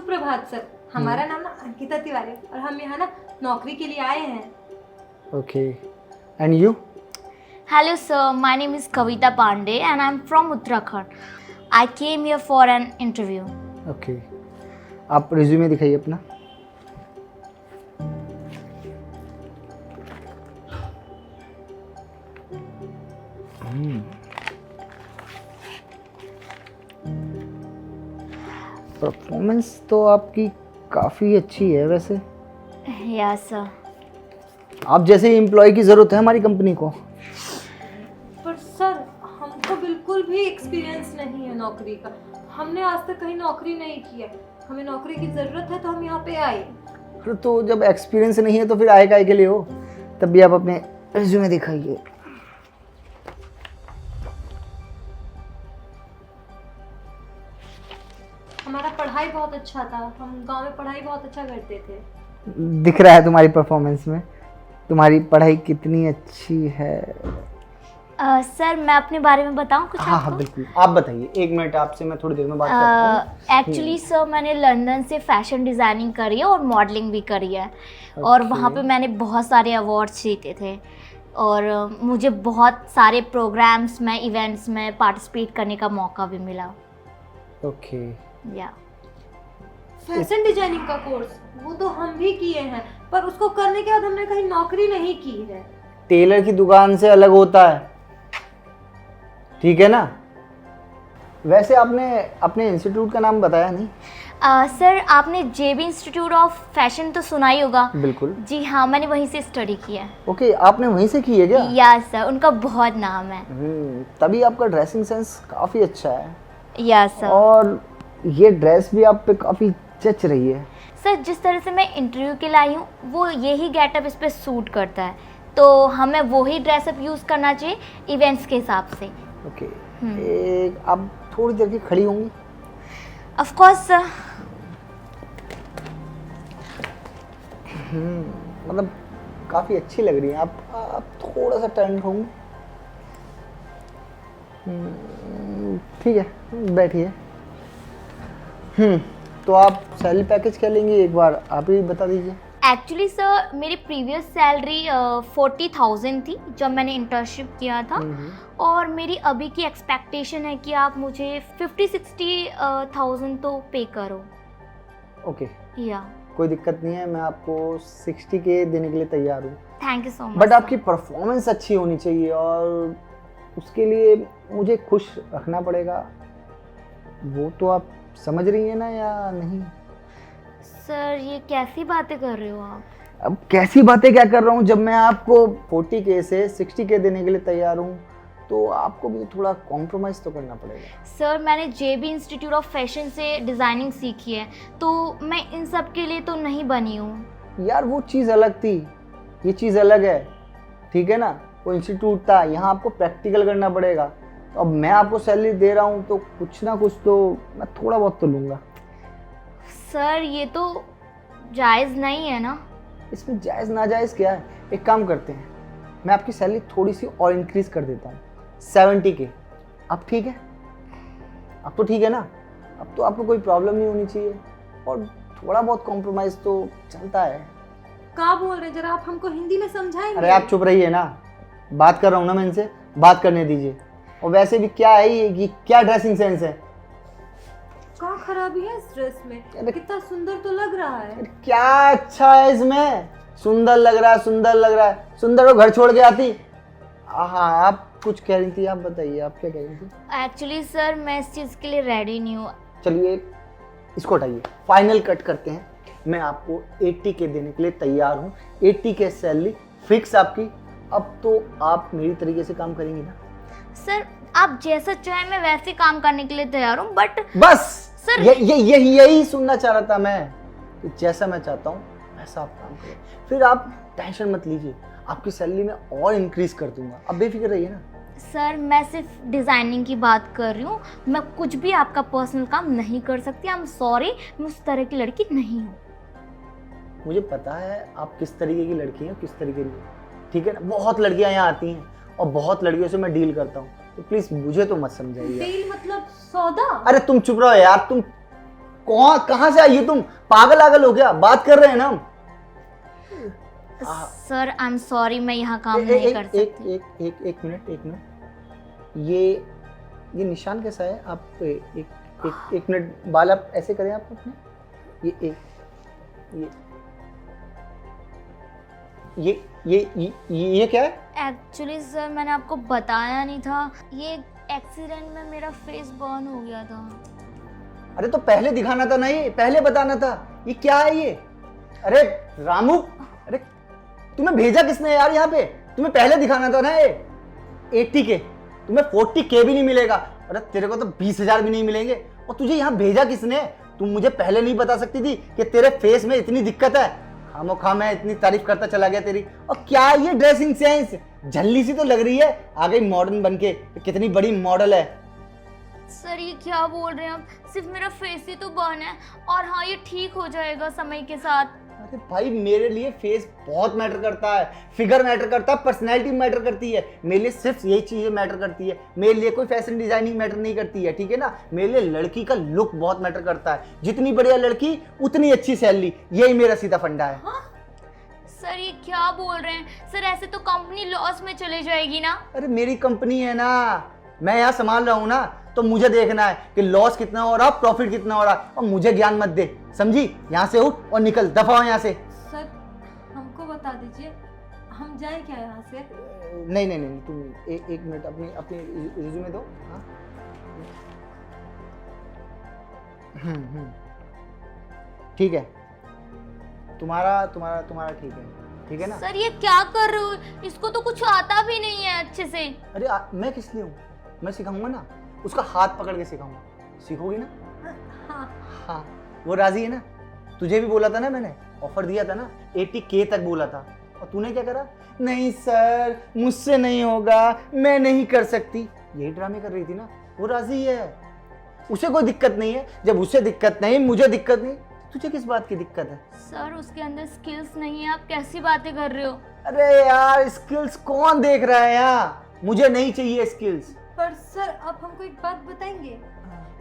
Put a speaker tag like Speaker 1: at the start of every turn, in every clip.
Speaker 1: सुप्रभात सर, हमारा नाम ना अंकिता तिवारी और हम यहाँ ना नौकरी के लिए आए हैं।
Speaker 2: Okay, and you?
Speaker 3: Hello sir, my name is Kavita Pandey and I'm from Uttarakhand. I came here for an interview.
Speaker 2: Okay, आप रिज्यूमे दिखाइए अपना। परफॉर्मेंस तो आपकी काफ़ी अच्छी है वैसे।
Speaker 3: Yes sir.
Speaker 2: आप जैसे एम्प्लॉय की ज़रूरत है हमारी कंपनी को।
Speaker 1: पर सर हमको बिल्कुल भी एक्सपीरियंस नहीं है नौकरी का, हमने आज तक कहीं नौकरी नहीं की है, हमें नौकरी की ज़रूरत है तो हम यहाँ पे आए।
Speaker 2: अरे तो जब एक्सपीरियंस नहीं है तो फिर आए काहे के लिए हो? तब भी आप अपने रिज्यूमे दिखाइए।
Speaker 1: हमारा पढ़ाई बहुत अच्छा था, हम गांव में पढ़ाई बहुत अच्छा करते थे।
Speaker 2: दिख रहा है तुम्हारी परफॉर्मेंस में, तुम्हारी पढ़ाई कितनी अच्छी है।
Speaker 3: सर मैं अपने बारे में बताऊं कुछ
Speaker 2: हाँ हाँ बिल्कुल, आप बताइए। 1 मिनट आपसे मैं थोड़ी देर में बात करता हूँ।
Speaker 3: एक्चुअली सर मैंने लंदन से फैशन डिज़ाइनिंग करी है और मॉडलिंग भी करी है और वहाँ पे मैंने बहुत सारे अवार्ड्स जीते थे और मुझे बहुत सारे प्रोग्राम्स में इवेंट्स में पार्टिसिपेट करने का मौका भी मिला।
Speaker 2: ओके,
Speaker 3: या
Speaker 1: फैशन डिजाइनिंग का कोर्स वो तो हम भी किए हैं, पर उसको करने के बाद हमने कहीं नौकरी नहीं की है।
Speaker 2: टेलर की दुकान से अलग होता है, ठीक है ना? वैसे आपने अपने इंस्टीट्यूट का नाम बताया नहीं।
Speaker 3: सर आपने जेबी इंस्टीट्यूट ऑफ फैशन तो सुना ही होगा।
Speaker 2: बिल्कुल।
Speaker 3: जी हाँ, मैंने वहीं से स्टडी किया है।
Speaker 2: ओके, आपने वहीं से की है क्या?
Speaker 3: या सर, उनका बहुत नाम है।
Speaker 2: तभी आपका ड्रेसिंग सेंस काफ़ी अच्छा है।
Speaker 3: या सर।
Speaker 2: और ये ड्रेस भी आप पे काफ़ी जच रही है।
Speaker 3: सर जिस तरह से मैं इंटरव्यू के लिए आई हूँ वो यही गेटअप इस पे सूट करता है, तो हमें वही ड्रेसअप यूज़ करना चाहिए इवेंट्स के हिसाब से।
Speaker 2: ओके, एक आप थोड़ी देर की खड़ी होंगी?
Speaker 3: Of course sir.
Speaker 2: मतलब काफ़ी अच्छी लग रही हैं आप थोड़ा सा टर्न होंगे। ठीक है, बैठिए। तो आप सैलरी पैकेज क्या लेंगे, एक बार आप ही बता दीजिए।
Speaker 3: एक्चुअली सर मेरी प्रीवियस सैलरी 40,000 थी जब मैंने इंटर्नशिप किया था और मेरी अभी की एक्सपेक्टेशन है कि आप मुझे 50-60,000 तो पे करो।
Speaker 2: ओके,
Speaker 3: या
Speaker 2: कोई दिक्कत नहीं है, मैं आपको 60 के देने के लिए तैयार हूँ।
Speaker 3: Thank you so much.
Speaker 2: But आपकी परफॉर्मेंस अच्छी होनी चाहिए और उसके लिए मुझे खुश रखना पड़ेगा। वो तो आप समझ रही हैं ना या नहीं?
Speaker 3: सर ये कैसी बातें कर रहे हो आप?
Speaker 2: अब कैसी बातें क्या कर रहा हूँ, जब मैं आपको 40K से 60K देने के लिए तैयार हूँ तो आपको भी थोड़ा कॉम्प्रोमाइज़ तो करना पड़ेगा।
Speaker 3: सर मैंने जेबी इंस्टीट्यूट ऑफ फैशन से डिज़ाइनिंग सीखी है तो मैं इन सब के लिए तो नहीं बनी हूँ।
Speaker 2: यार वो चीज़ अलग थी, ये चीज़ अलग है, ठीक है ना? वो इंस्टीट्यूट था, यहाँ आपको प्रैक्टिकल करना पड़ेगा। तो अब मैं आपको सैलरी दे रहा हूँ तो कुछ ना कुछ तो मैं थोड़ा बहुत तो लूँगा।
Speaker 3: सर ये तो जायज़ नहीं है ना।
Speaker 2: इसमें जायज़ नाजायज़ क्या है? एक काम करते हैं, मैं आपकी सैलरी थोड़ी सी और इंक्रीज़ कर देता हूँ, 70K। अब ठीक है? अब तो ठीक है ना? अब तो आपको कोई प्रॉब्लम नहीं होनी चाहिए और थोड़ा बहुत कॉम्प्रोमाइज़ तो चलता है।
Speaker 1: क्या बोल रहे हैं, जरा आप हमको हिंदी में समझाएंगे?
Speaker 2: अरे आप चुप रहिए ना, बात कर रहा हूँ ना मैं इनसे, बात करने दीजिए। और वैसे भी क्या है ये क्या ड्रेसिंग सेंस है?
Speaker 1: क्या खराबी है इस ड्रेस में? कितना सुंदर तो लग रहा है।
Speaker 2: क्या अच्छा है इसमें? सुंदर लग रहा है, सुंदर लग रहा है। सुंदर को घर छोड़ के आती। हाँ, आप कुछ कह रही थी, आप बताइए, आप क्या कह रही थी?
Speaker 3: एक्चुअली सर मैं इस चीज़ के लिए रेडी नहीं हूँ।
Speaker 2: चलिए इसको हटाइए, फाइनल कट करते हैं। मैं आपको 80K देने के लिए तैयार हूँ। 80K सैलरी फिक्स आपकी। अब तो आप मेरी तरीके से काम करेंगी ना?
Speaker 3: सर आप जैसा चाहे मैं वैसे काम करने के लिए तैयार हूँ, बट
Speaker 2: बस
Speaker 3: सर
Speaker 2: यही सुनना चाह रहा था मैं कि जैसा मैं चाहता हूँ वैसा आप काम करें। फिर आप टेंशन मत लीजिए, आपकी सैलरी में और इंक्रीज कर दूंगा, आप बेफिक्र रहिए ना।
Speaker 3: सर मैं सिर्फ डिज़ाइनिंग की बात कर रही हूँ, मैं कुछ भी आपका पर्सनल काम नहीं कर सकती। आई एम सॉरी, मैं उस तरह की लड़की नहीं हूँ।
Speaker 2: मुझे पता है आप किस तरीके की लड़की हैं, किस तरीके की, ठीक है ना? बहुत लड़कियां यहाँ आती हैं और बहुत लड़कियों से मैं डील करता हूँ, तो प्लीज मुझे तो मत समझाइए।
Speaker 1: डील मतलब सौदा?
Speaker 2: अरे तुम चुप रहो यार, तुम कहाँ से आई हो तुम? पागल आगल हो गया? बात कर रहे हैं ना हम।
Speaker 3: सर आई एम सॉरी, मैं यहाँ काम नहीं कर सकती।
Speaker 2: एक मिनट। ये निशान कैसा है? आप एक मिनट, बाल आप ऐसे करें आप अपने। ये क्या है?
Speaker 3: एक्चुअली सर मैंने आपको बताया नहीं था, ये एक्सीडेंट में मेरा फेस बर्न हो गया था।
Speaker 2: अरे तो पहले दिखाना था ना, ये पहले बताना था। ये क्या है ये? अरे रामू, अरे तुम्हें भेजा किसने यार यहाँ पे? तुम्हें पहले दिखाना था ना। ये 80K, तुम्हें 40K भी नहीं मिलेगा। अरे तेरे को तो 20,000 भी नहीं मिलेंगे। और तुझे यहाँ भेजा किसने? तुम मुझे पहले नहीं बता सकती थी कि तेरे फेस में इतनी दिक्कत है? खामोखा मैं इतनी तारीफ करता चला गया तेरी। और क्या ये ड्रेसिंग सेंस? झल्ली सी तो लग रही है, आ गई मॉडर्न बनके। कितनी बड़ी मॉडल है।
Speaker 3: सर ये क्या बोल रहे हैं आप? सिर्फ मेरा फेस ही तो बर्न है, और हाँ ये ठीक हो जाएगा समय के साथ।
Speaker 2: अरे भाई, मेरे लिए फेस बहुत मैटर करता है, फिगर मैटर करता है, पर्सनैलिटी मैटर करती है। मेरे लिए सिर्फ यही चीजें मैटर करती है। मेरे लिए कोई फैशन डिजाइनिंग मैटर नहीं करती है, ठीक है ना। मेरे लिए लड़की का लुक बहुत मैटर करता है। जितनी बढ़िया लड़की उतनी अच्छी सैलरी, यही मेरा सीधा फंडा है।
Speaker 3: हाँ? सर ये क्या बोल रहे हैं? सर ऐसे तो कंपनी लॉस में चले जाएगी ना।
Speaker 2: अरे मेरी कंपनी है ना, मैं यहाँ संभाल रहा हूँ ना, तो मुझे देखना है कि लॉस कितना हो रहा, प्रॉफिट कितना हो रहा। और मुझे ज्ञान मत दे, समझी? यहाँ से उठ और निकल, दफा हो यहाँ से।
Speaker 1: सर हमको बता दीजिए, हम जाए क्या यहाँ से?
Speaker 2: नहीं, तुम एक मिनट अपनी रिज्यूमे दो। हाँ, ठीक है, तुम्हारा ठीक है ना।
Speaker 3: सर ये क्या कर रहे हो? इसको तो कुछ आता भी नहीं है अच्छे से।
Speaker 2: अरे मैं किस लिए हूँ? मैं सिखाऊंगा ना, उसका हाथ पकड़ के सिखाऊंगा। सीखोगी ना? हाँ, वो राजी है ना? तुझे भी बोला था ना, मैंने ऑफर दिया था ना, 80K तक बोला था। और तूने क्या करा? नहीं सर, मुझसे नहीं होगा, मैं नहीं कर सकती। यही ड्रामे कर रही थी ना। वो राजी है, उसे कोई दिक्कत नहीं है। जब उसे दिक्कत नहीं, मुझे दिक्कत नहीं, तुझे किस बात की दिक्कत है?
Speaker 3: सर उसके अंदर स्किल्स नहीं है, आप कैसी बातें कर रहे हो?
Speaker 2: अरे यार, स्किल्स कौन देख रहा है यहाँ? मुझे नहीं चाहिए स्किल्स।
Speaker 1: पर सर आप हमको एक बात बताएंगे,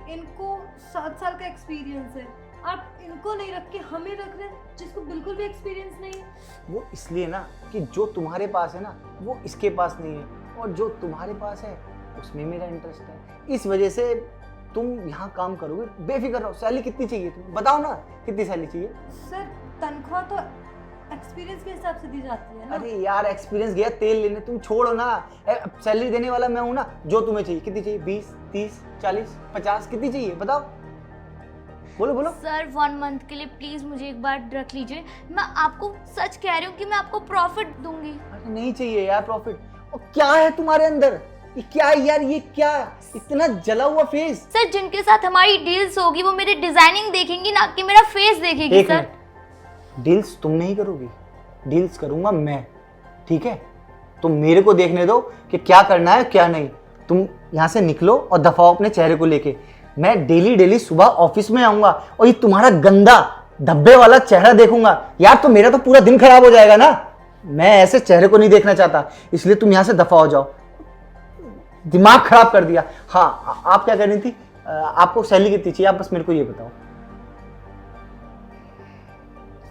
Speaker 1: इनको 7 साल का एक्सपीरियंस है, आप इनको नहीं रख के हमें रख रहे हैं जिसको बिल्कुल भी एक्सपीरियंस नहीं है।
Speaker 2: वो इसलिए ना कि जो तुम्हारे पास है ना, वो इसके पास नहीं है, और जो तुम्हारे पास है उसमें मेरा इंटरेस्ट है। इस वजह से तुम यहाँ काम करोगे, बेफिक्र रहो। सैलरी कितनी चाहिए तुम बताओ ना, कितनी सैलरी चाहिए?
Speaker 1: सर तनख्वाह तो एक्सपीरियंस के हिसाब से दी जाती है ना।
Speaker 2: अरे यार, एक्सपीरियंस गया तेल लेने, तुम छोड़ो ना। सैलरी देने वाला मैं हूँ ना। जो तुम्हें चाहिए, कितनी चाहिए? 20, 30, 40, 50, कितनी चाहिए बताओ? बोलो।
Speaker 3: सर 1 मंथ के लिए प्लीज मुझे एक बार रख लीजिए। मैं आपको सच कह रही हूँ कि मैं आपको प्रॉफिट दूंगी।
Speaker 2: अरे नहीं चाहिए यार प्रॉफिट। और क्या है तुम्हारे अंदर? ये क्या है यार? ये क्या इतना जला हुआ फेस?
Speaker 3: सर जिनके साथ हमारी डील्स होगी वो मेरी डिजाइनिंग देखेंगी, ना कि मेरा फेस देखेगी। सर
Speaker 2: डील्स तुम नहीं करोगी, डील्स करूंगा मैं, ठीक है? तुम मेरे को देखने दो कि क्या करना है क्या नहीं। तुम यहाँ से निकलो और दफाओ अपने चेहरे को लेके। मैं डेली सुबह ऑफिस में आऊंगा और ये तुम्हारा गंदा धब्बे वाला चेहरा देखूंगा यार, तो मेरा तो पूरा दिन खराब हो जाएगा ना। मैं ऐसे चेहरे को नहीं देखना चाहता, इसलिए तुम यहाँ से दफा हो जाओ। दिमाग खराब कर दिया। हाँ, आप क्या कर रही थी? आपको सैलरी कितनी चाहिए? आप बस मेरे को ये बताओ।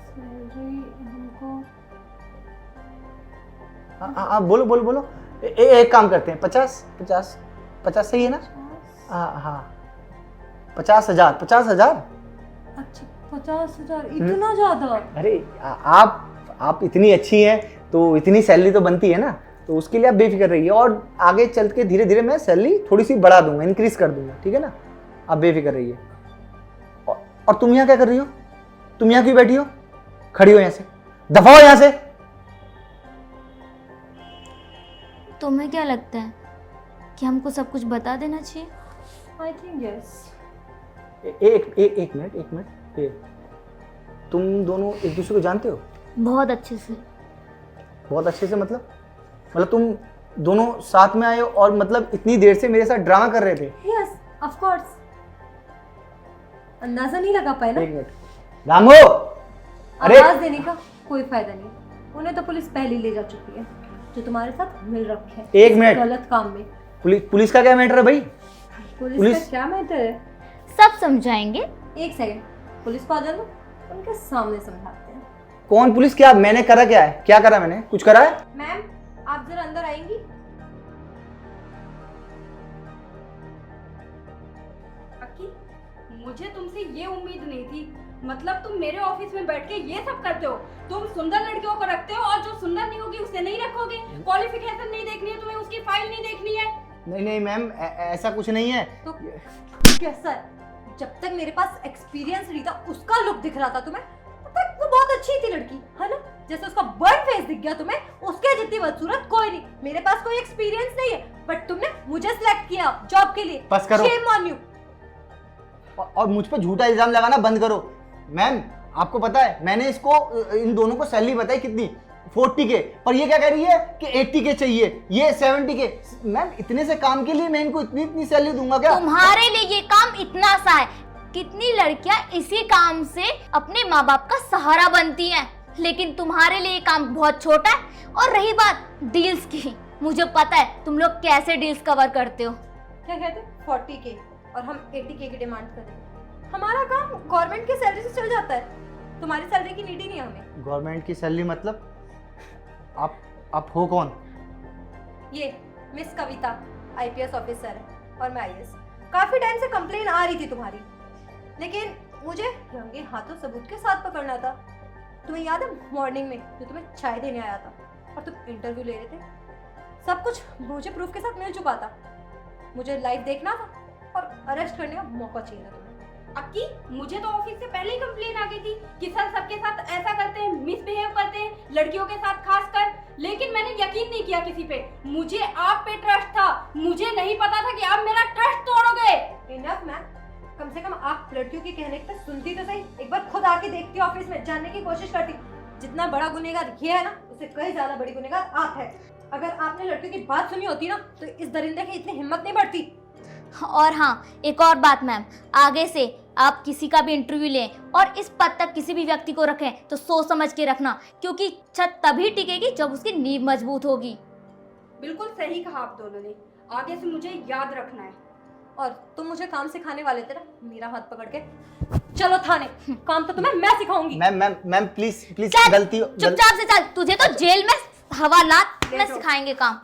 Speaker 1: सैलरी हमको
Speaker 2: हाँ, बोलो। एक काम करते हैं, 50 सही है ना? हाँ, 50,000।
Speaker 1: अच्छा 50,000 इतना ज्यादा?
Speaker 2: अरे आप इतनी अच्छी हैं तो इतनी सैलरी तो बनती है ना, तो उसके लिए आप बेफिक्र रहिए। और आगे चल के धीरे धीरे मैं सैलरी थोड़ी सी बढ़ा दूंगा, इंक्रीज कर दूंगा, ठीक है ना? आप बेफिक्र रहिए। और तुम यहाँ क्या कर रही हो? तुम यहाँ क्यों बैठी हो? खड़ी हो यहाँ से, दफा हो यहाँ से।
Speaker 3: तुम्हें क्या लगता है कि हमको सब कुछ बता देना चाहिए?
Speaker 1: I think yes.
Speaker 2: एक मिनट, तुम दोनों एक दूसरे को जानते हो?
Speaker 3: बहुत अच्छे से।
Speaker 2: बहुत अच्छे से मतलब तुम दोनों साथ में आए हो और मतलब इतनी देर से मेरे साथ ड्रामा कर रहे थे?
Speaker 1: Yes of course. अंदाजा नहीं लगा पाए ना?
Speaker 2: एक मिनट, रामो, अरे
Speaker 1: आवाज देने का कोई फायदा नहीं, उन्हें तो पुलिस पहले ले जा चुकी है जो तुम्हारे साथ मिल रखे हैं
Speaker 2: एक मिनट,
Speaker 1: गलत काम में।
Speaker 2: पुलिस का क्या मैटर है भाई?
Speaker 1: पुलिस का क्या मैटर है?
Speaker 3: सब समझाएंगे,
Speaker 1: एक सेकंड, पुलिस को आ जाओ, उनके सामने समझाते हैं।
Speaker 2: कौन पुलिस? क्या मैंने करा? क्या है? क्या करा मैंने? कुछ करा है?
Speaker 1: मैम आप जरा अंदर आएंगी?
Speaker 4: अक्की, मुझे तुमसे ये उम्मीद नहीं थी। मतलब तुम मेरे ऑफिस में बैठ के ये सब करते हो? तुम सुंदर लड़कियों को रखते हो और जो सुंदर नहीं होगी उसे नहीं रखोगे? क्वालिफिकेशन नहीं देखनी है तुम्हें, उसकी फाइल नहीं देखनी है?
Speaker 2: नहीं नहीं मैम, ऐसा कुछ नहीं है।
Speaker 1: तो कैसा है? जब तक मेरे पास एक्सपीरियंस नहीं था, उसका लुक दिख रहा था तुम्हें, तब तक वो बहुत अच्छी थी लड़की, है ना? जैसे उसका बर्न फेस दिख गया तुम्हें, उसके जितनी बदसूरत कोई नहीं। मेरे पास कोई एक्सपीरियंस नहीं है, बट तुमने मुझे सिलेक्ट किया जॉब के लिए।
Speaker 2: बस करो।
Speaker 1: Shame on you.
Speaker 2: और मुझ पे झूठा इल्जाम लगाना बंद करो। मैम आपको पता है मैंने इसको इन दोनों को सैलरी बताई कितनी? 40 के, पर ये क्या कह रही है कि 80 के चाहिए, ये 70 के। मैम इतने से काम के लिए मैं इनको इतनी इतनी सैलरी दूंगा क्या?
Speaker 3: तुम्हारे लिए ये काम इतना सा है, कितनी लड़कियां इसी काम से अपने माँ बाप का सहारा बनती हैं, लेकिन तुम्हारे लिए ये काम बहुत छोटा है। और रही बात डील्स की, मुझे पता है तुम लोग कैसे डील्स कवर करते हो।
Speaker 1: क्या कहते? 40 के और हम 80 के डिमांड कर रहे हैं। हमारा काम गवर्नमेंट की सैलरी से चल जाता है, तुम्हारी सैलरी की नीड ही नहीं है हमें।
Speaker 2: गवर्नमेंट की सैलरी मतलब? आप हो कौन?
Speaker 1: ये मिस कविता आईपीएस ऑफिसर है और मैं आईएएस। काफी टाइम से कंप्लेन आ रही थी तुम्हारी, लेकिन मुझे रंगे हाथों सबूत के साथ पकड़ना था। तुम्हें याद है मॉर्निंग में जो तुम्हें चाय देने आया था और तुम इंटरव्यू ले रहे थे? सब कुछ मुझे प्रूफ के साथ मिल चुका था। मुझे लाइव देखना था और अरेस्ट करने का मौका चाहिए था तुम्हें।
Speaker 4: अक्की, मुझे तो ऑफिस से पहले ही कंप्लेन आ गई थी कि सर सबके साथ ऐसा करते हैं, मिसबिहेव करते हैं, लड़कियों के साथ खासकर। लेकिन मैंने यकीन नहीं किया किसी पे। मुझे आप पे ट्रस्ट था, मुझे नहीं पता था कि आप मेरा ट्रस्ट तोड़ोगे।
Speaker 1: इनफ मैम, कम से कम आप लड़कियों के कहने पे सुनती तो सही। एक बार खुद आके देखती ऑफिस में, जानने की कोशिश करती। जितना बड़ा गुनहगार ये है ना, उससे कई ज्यादा बड़ी गुनहगार आप है। अगर आपने लड़कियों की बात सुनी होती ना, तो इस दरिंदे की इतनी हिम्मत नहीं बढ़ती।
Speaker 3: और हाँ, एक और बात मैम, आगे से आप किसी का भी इंटरव्यू लें और इस पद तक किसी भी व्यक्ति को रखें तो सोच समझ के रखना, क्योंकि छत तभी टिकेगी जब उसकी नींव मजबूत होगी।
Speaker 4: बिल्कुल सही कहा आप दोनों ने, आगे से मुझे याद रखना है।
Speaker 1: और तुम मुझे काम सिखाने वाले थे ना, मेरा हाथ पकड़ के चलो थाने। काम तो तुम्हें मैं सिखाऊंगी।
Speaker 2: मैम प्लीज
Speaker 3: चल,
Speaker 2: गलती
Speaker 3: चुपचाप से चल, तुझे तो जेल में हवालात में
Speaker 1: बैठो।
Speaker 3: सिखाएंगे काम।